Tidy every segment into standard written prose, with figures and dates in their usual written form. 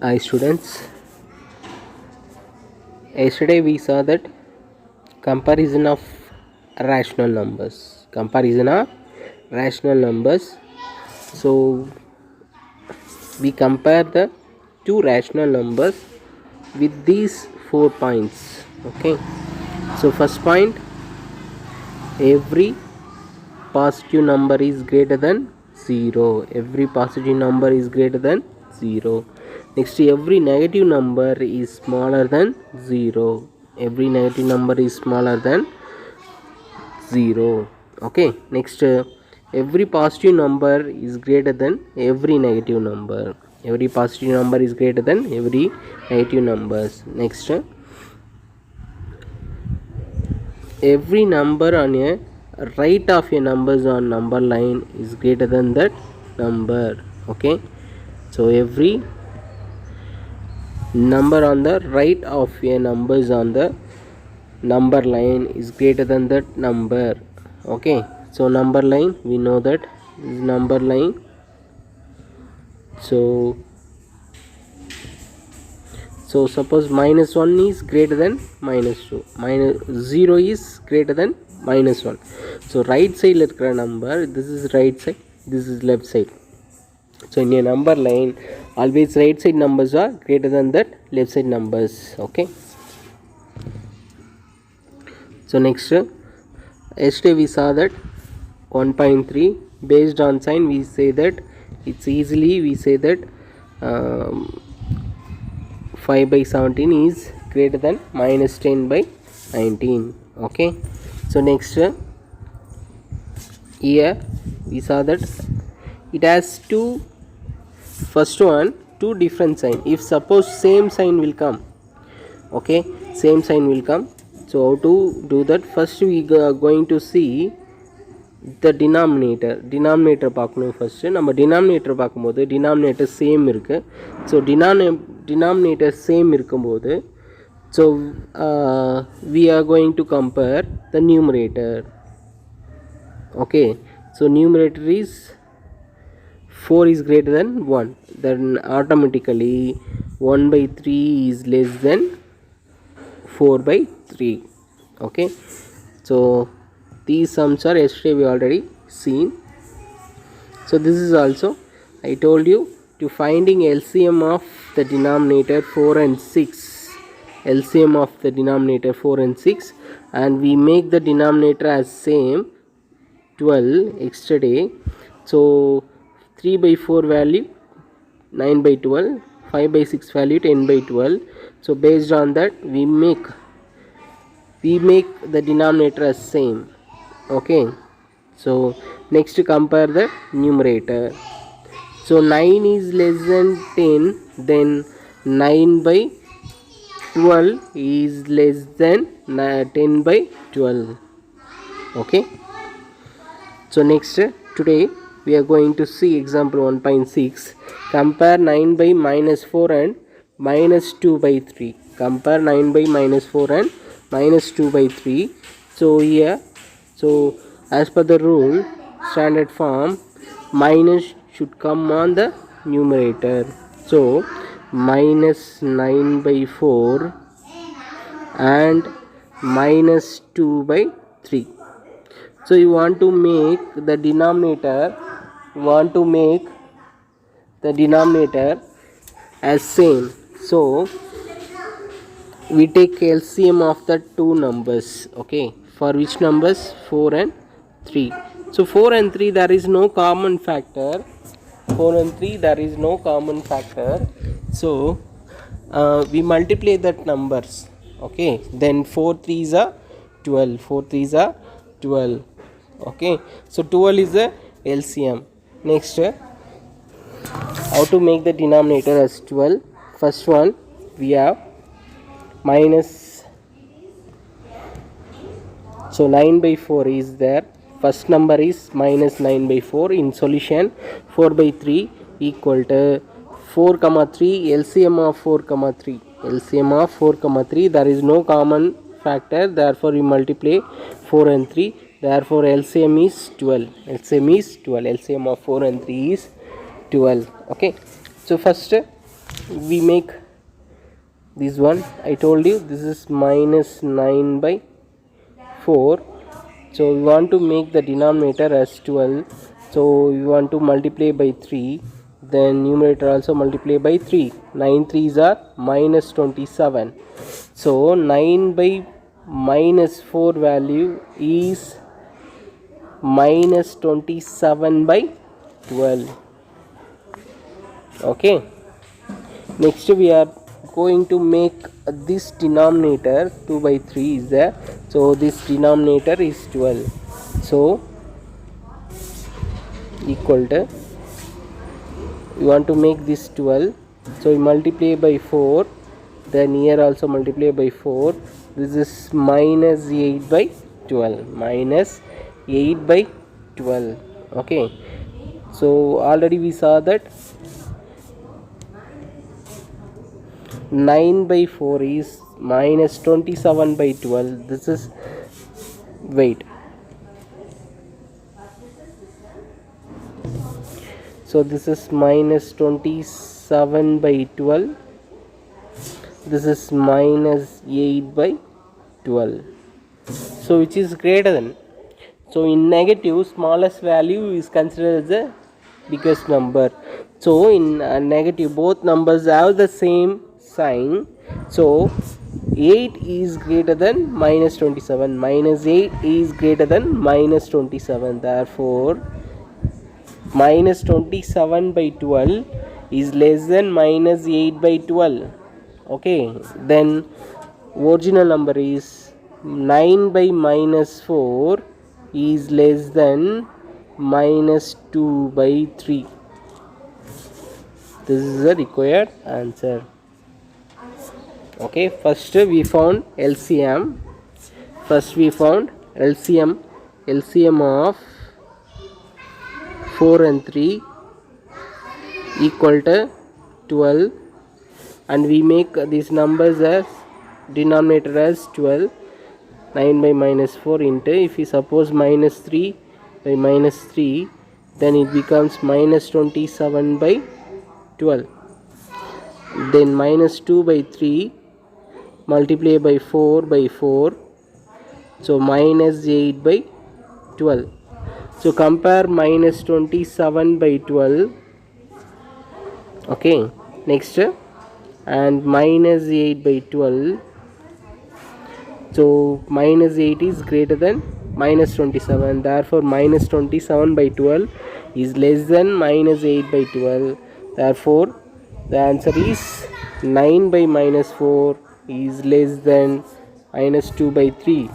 Hi students, yesterday we saw that comparison of rational numbers. So we compare the two rational numbers with these 4 points. Okay. So first point, every positive number is greater than 0. Every positive number is greater than 0. Next, every negative number is smaller than 0. Every negative number is smaller than 0. Okay. Next, every positive number is greater than every negative number. Every positive number is greater than every negative numbers. Next, every number on a right of a numbers on number line is greater than that number. Okay, so every number on the right of a numbers on the number line is greater than that number. Okay, so number line, we know that is number line. So suppose -1 is greater than -2, -0 is greater than -1. So right side இருக்கிற number, this is right side, this is left side. So in a number line, always right side numbers are greater than that left side numbers. Okay. So next, yesterday we saw that 1.3 based on sign, we say that it's easily, we say that 5 by 17 is greater than -10 by 19. Okay. So next, here we saw that it has first one two different sign. If suppose same sign will come, okay, same sign will come. So how to do that? First we are going to see the denominator பார்க்கணும். First நம்ம denominator பார்க்கும்போது denominator same இருக்குது. So denominator same இருக்கும்போது, so we are going to compare the numerator. Okay, so numerator is 4 is greater than 1, then automatically 1 by 3 is less than 4 by 3. Okay, so these sums are yesterday we already seen. So this is also, I told you, to finding LCM of the denominator 4 and 6, LCM of the denominator 4 and 6, and we make the denominator as same 12 yesterday. So 3 by 4 value 9 by 12, 5 by 6 value 10 by 12. So based on that we make the denominator as same. Okay, so next compare the numerator. So 9 is less than 10, then 9 by 12 is less than 10 by 12. Okay, so next, today we are going to see example 1.6. Compare 9 by -4 and -2 by 3. Compare 9 by -4 and -2 by 3. So here, so as per the rule, standard form, minus should come on the numerator. So -9 by 4 and -2 by 3. So you want to make the denominator as same. So we take LCM of the two numbers. Okay, for which numbers? 4 and 3. So 4 and 3 there is no common factor. 4 and 3 there is no common factor. So we multiply that numbers. Okay, then 4 3s are 12. 4 3s are 12. Okay, so 12 is the LCM. Next, how to make the denominator as 12? First one, we have minus, so 9 by 4 is there. First number is -9 by 4. In solution, 4 by 3 equal to 4 comma 3, LCM of 4 comma 3. LCM of 4 comma 3, there is no common factor, therefore we multiply 4 and 3. Therefore LCM is 12. LCM is 12. LCM of 4 and 3 is 12. Okay, so first we make this one. I told you this is minus 9 by 4. So we want to make the denominator as 12. So we want to multiply by 3. Then numerator also multiply by 3. 9 3s are minus 27. So 9 by minus 4 value is minus 27 by 12. Okay. Next we are going to make this denominator 2 by 3 is there. So this denominator is 12. So equal to, we want to make this 12. So we multiply by 4. Then here also multiply by 4. This is minus 8 by 12. Minus 8 by 12. Okay. So already we saw that 9 by 4 is minus 27 by 12. This is, wait, so this is minus 27 by 12. This is minus 8 by 12. So which is greater than? So in negative, smallest value is considered as the biggest number. So in negative, both numbers have the same sign. So 8 is greater than minus 27. Minus 8 is greater than minus 27. Therefore, minus 27 by 12 is less than minus 8 by 12. Okay. Then original number is 9 by minus 4 is less than minus 2 by 3. This is the required answer. Okay, first we found LCM. LCM of 4 and 3 equal to 12, and we make these numbers as denominator as 12. 9 by minus 4 into, if we suppose minus 3 by minus 3, then it becomes minus 27 by 12. Then minus 2 by 3 multiply by 4 by 4, so minus 8 by 12. So compare minus 27 by 12. Okay, next, and minus 8 by 12. So minus 8 is greater than minus 27. Therefore minus 27 by 12 is less than minus 8 by 12. Therefore the answer is 9 by minus 4 is less than minus 2 by 3.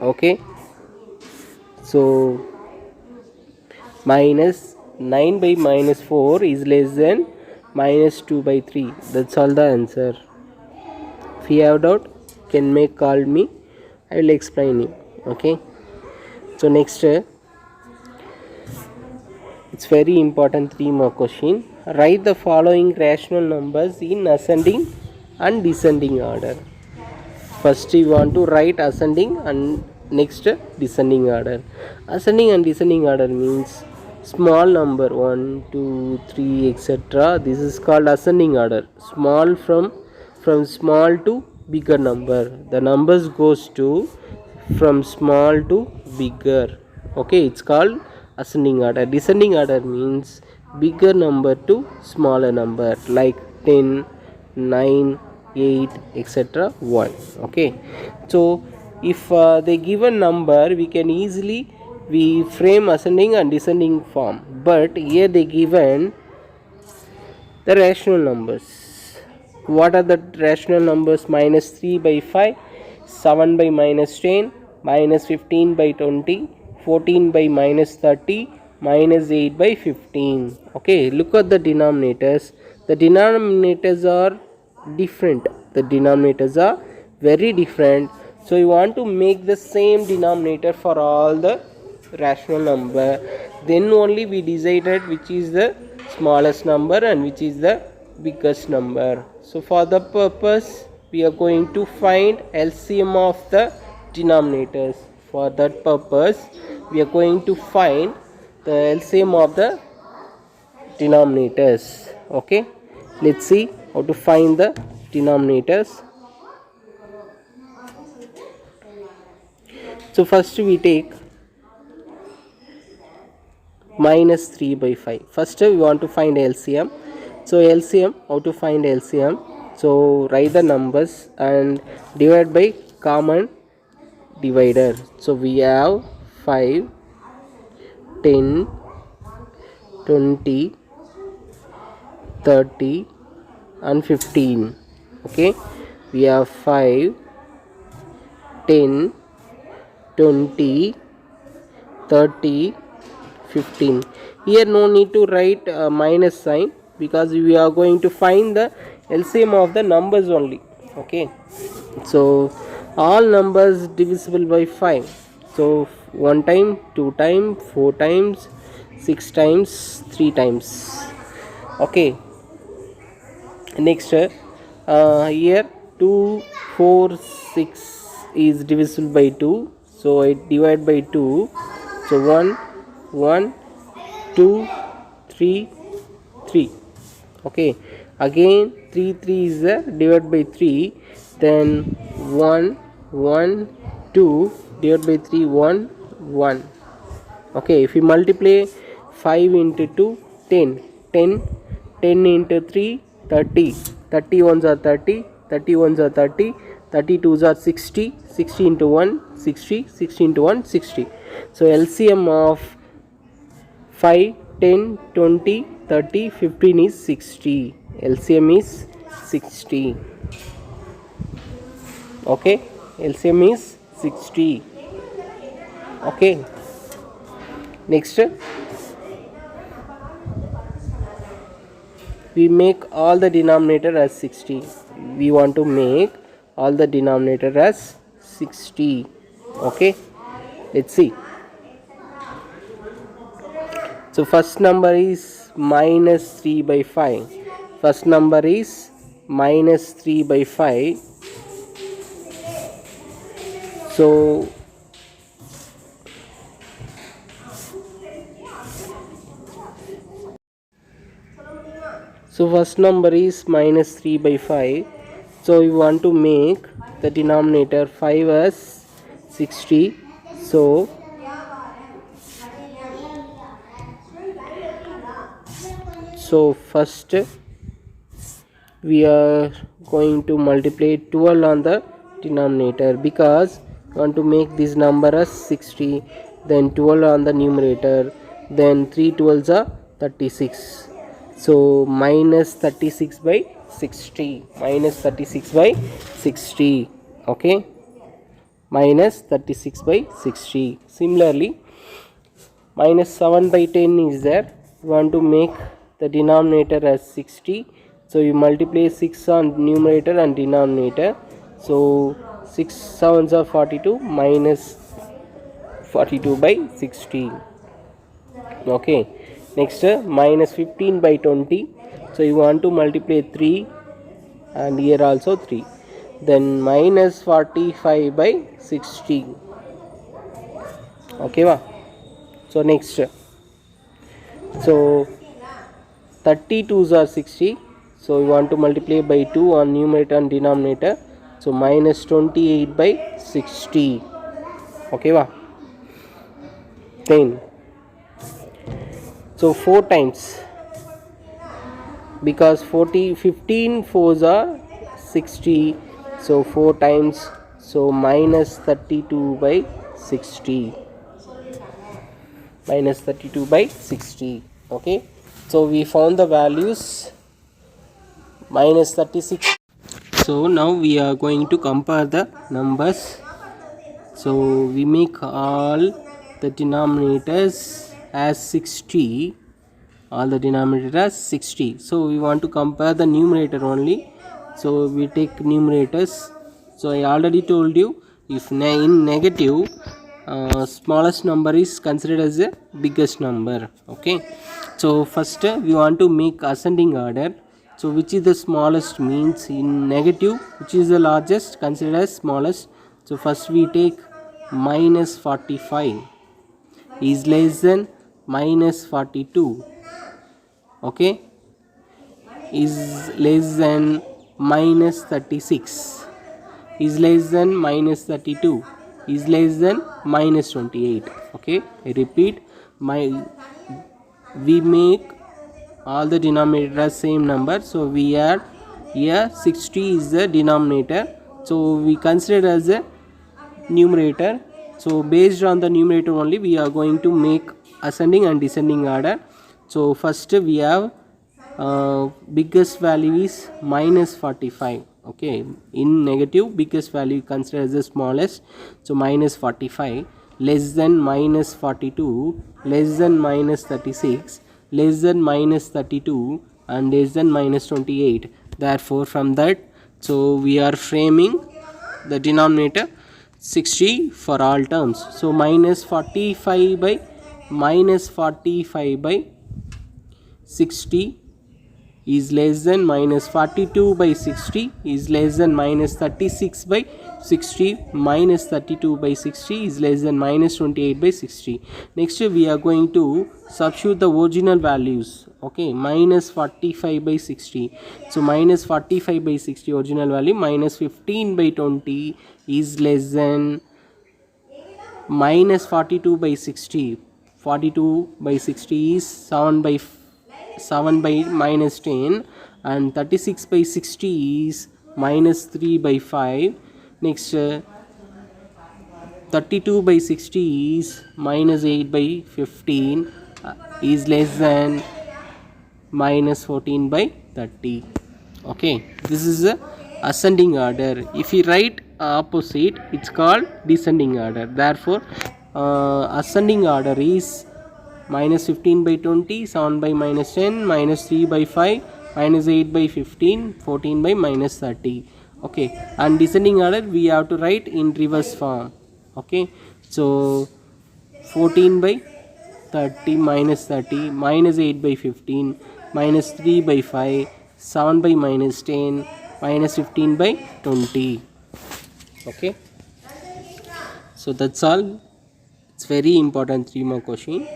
Okay. So minus 9 by minus 4 is less than minus 2 by 3. That's all the answer. If you have doubt, can make call me, I will explain you. Okay. So next, it's very important 3 more question. Write the following rational numbers in ascending and descending order. First you want to write ascending and next descending order. Ascending and descending order means small number 1 2 3 etc. This is called ascending order. Small from small to bigger number. The numbers goes to from small to bigger. Okay, it's called ascending order. Descending order means bigger number to smaller number, like 10, 9, 8 etc. 1. Okay, so if they given number, we can easily frame ascending and descending form, but here they given the rational numbers. What are the rational numbers? Minus 3 by 5, 7 by minus 10, minus 15 by 20, 14 by minus 30, minus 8 by 15. Okay, look at the denominators. The denominators are different. The denominators are very different. So you want to make the same denominator for all the rational number. Then only we decided which is the smallest number and which is the biggest number. So for the purpose, we are going to find LCM of the denominators. For that purpose, we are going to find the LCM of the denominators. Okay, Let's see how to find the denominators. So first we take minus 3 by 5. First we want to find LCM. So LCM, how to find LCM? So write the numbers and divide by common divider. So we have 5, 10, 20, 30 and 15. Okay, we have 5, 10, 20, 30, 15. Here no need to write a minus sign because we are going to find the LCM of the numbers only. Okay, so all numbers divisible by 5. So 1 time, 2 times, 4 times, 6 times, 3 times. Okay, next here 2, 4, 6 is divisible by 2. So I divide by 2. So 1, 1, 2, 3, 3. Okay, again 3, 3 is divided by 3. Then 1, 1, 2 divided by 3, 1, 1. Okay, if we multiply 5 into 2, 10, 10, 10 into 3, 30, 30 ones are 30, 30 ones are 30, 30 twos are 60, 60 into 1, 60, 60 into 1, 60. So LCM of 5, 10, 20, 30, 15 is 60. LCM is 60. Okay, LCM is 60. Okay, next we make all the denominator as 60. We want to make all the denominator as 60. Okay, let's see. So first number is minus 3 by 5. First number is minus 3 by 5. So first number is minus 3 by 5. So we want to make the denominator 5 as 60. So first we are going to multiply 12 on the denominator because we want to make this number as 60. Then 12 on the numerator. Then 3 12s are 36. So minus 36 by 60. Minus 36 by 60. Okay, minus 36 by 60. Similarly, minus 7 by 10 is there. We want to make the denominator as 60. So you multiply 6 on numerator and denominator. So 6 7s are 42, minus 42 by 60. Okay, next minus 15 by 20. So you want to multiply 3 and here also 3. Then minus 45 by 60. Okay, va? So next, so 32s are 60. So we want to multiply by 2 on numerator and denominator. So minus 28 by 60. Okay, va? 10. So 4 times, because 15 fours are 60. So 4 times. So minus 32 by 60. Minus 32 by 60. Okay, so we found the values minus 36. So now we are going to compare the numbers. So we make all the denominators as 60. All the denominator as 60. So we want to compare the numerator only. So we take numerators. So I already told you, if in negative, smallest number is considered as the biggest number. Okay, so first we want to make ascending order. So which is the smallest means in negative, which is the largest considered as smallest. So first we take minus 45 is less than minus 42. Okay, is less than minus 36, is less than minus 32, is less than minus 28. Okay, I repeat, we make all the denominator as same number, so we add here 60 is the denominator, so we consider as a numerator. So based on the numerator only we are going to make ascending and descending order. So first we have biggest value is minus 45. Okay, in negative biggest value consider as the smallest, so minus 45, less than minus 42, less than minus 36, less than minus 32, and less than minus 28. Therefore from that, so we are framing the denominator 60 for all terms. So minus 45 by 60 is less than minus 42 by 60 is less than minus 36 by 60, minus 32 by 60 is less than minus 28 by 60. Next we are going to substitute the original values. Okay, minus 45 by 60, so minus 45 by 60 original value, minus 15 by 20 is less than minus 42 by 60. 42 by 60 is 7 by minus 10, and 36 by 60 is minus 3 by 5. Next 32 by 60 is minus 8 by 15 is less than minus 14 by 30. Okay, this is the ascending order. If we write opposite, it's called descending order. Therefore ascending order is minus 15 by 20, 7 by minus 10, minus 3 by 5, minus 8 by 15, 14 by minus 30. Okay, and descending order we have to write in reverse form. Okay, so 14 by 30 minus 30, minus 8 by 15, minus 3 by 5, 7 by minus 10, minus 15 by 20. Okay, so that's all. It's very important 3 more question.